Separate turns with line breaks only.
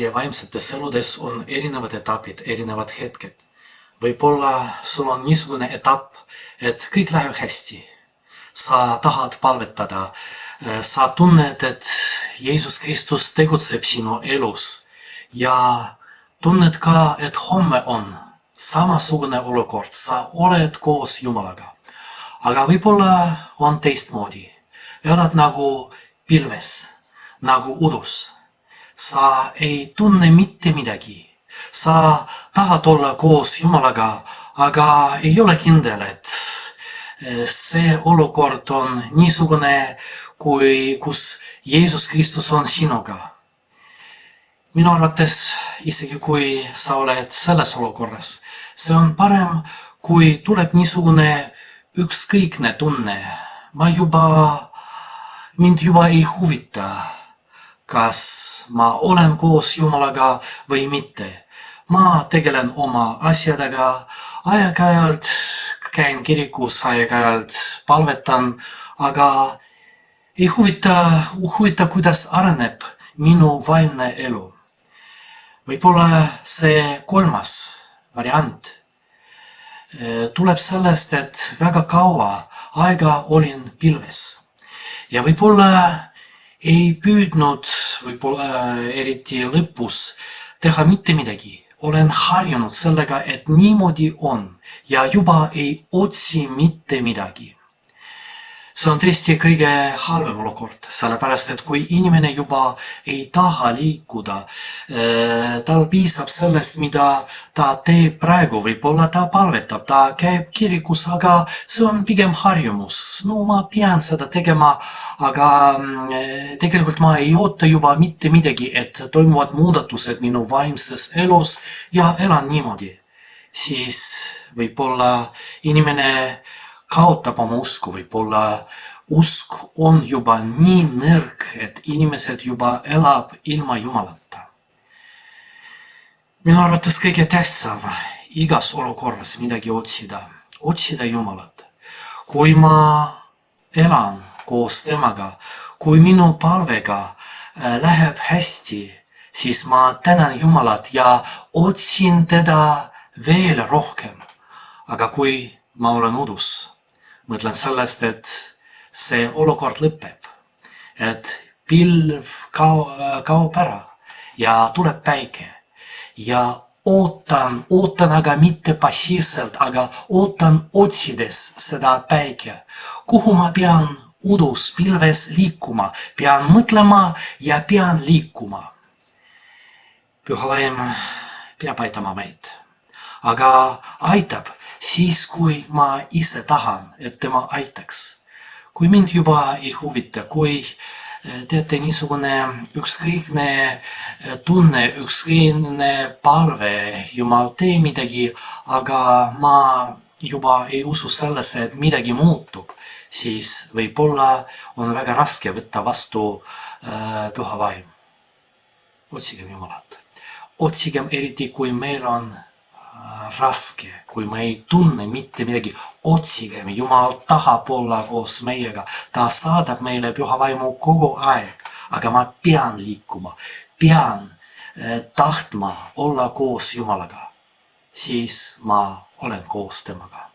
meie vaimsetes eludes on erinevad etapid, erinevad hetked. Võib-olla sul on niisugune etapp, et kõik läheb hästi. Sa tahad palvetada, sa tunned, et Jeesus Kristus tegutseb sinu elus ja tunned ka, et homme on samasugune olukord, sa oled koos Jumalaga. Aga võib-olla on teistmoodi. Elad nagu pilves, nagu udus. Sa ei tunne mitte midagi. Sa tahad olla koos Jumalaga, aga ei ole kindel, et see olukord on niisugune, kus Jeesus Kristus on sinuga. Minu arvates, isegi kui sa oled selles olukorras, see on parem, kui tuleb niisugune ükskõikne tunne. Mind juba ei huvita, kas ma olen koos Jumalaga või mitte. Ma tegelen oma asjadega, aeg-ajalt käin kirikus, aeg-ajalt palvetan, aga ei huvita, kuidas areneb minu vaimne elu. Võib-olla see kolmas variant tuleb sellest, et väga kaua aega olin pilves. Ja võib-olla ei püüdnud, võib-olla eriti lõpus, teha mitte midagi. Olen harjunud sellega, et niimoodi on ja juba ei otsi mitte midagi. See on tõesti kõige halvem olukord, sellepärast, et kui inimene juba ei taha liikuda, tal piisab sellest, mida ta teeb praegu, võib-olla ta palvetab, ta käib kirikus, aga see on pigem harjumus. No ma pean seda tegema, aga tegelikult ma ei oota juba mitte midagi, et toimuvad muudatused minu vaimses elus ja elan niimoodi. Siis võib-olla inimene kaotab oma usku, võib-olla usk on juba nii nõrk, et inimesed juba elab ilma Jumalata. Minu arvates kõige tähtsam igas olukorras midagi otsida Jumalat. Kui ma elan koos temaga, kui minu palvega läheb hästi, siis ma tänan Jumalat ja otsin teda veel rohkem. Aga kui ma olen udus, mõtlen sellest, et see olukord lõpeb, et pilv kaob ära ja tuleb päike ja ootan aga mitte passiivselt, aga ootan otsides seda päike, kuhu ma pean udus pilves liikuma, pean mõtlema ja pean liikuma. Püha Vaim peab aitama meid, aga aitab siis, kui ma ise tahan, et tema aitaks. Kui mind juba ei huvita, kui teete niisugune ükskõikne tunne, ükskõikne palve, Jumal, tee midagi, aga ma juba ei usu sellesse, et midagi muutub, siis võib-olla on väga raske võtta vastu Püha Vaim. Otsigem Jumalat. Otsigem eriti, kui meil on raske, kui me ei tunne mitte midagi, otsigem, Jumal tahab olla koos meiega, ta saadab meile Püha Vaimu kogu aeg, aga ma pean liikuma, pean tahtma olla koos Jumalaga, siis ma olen koos temaga.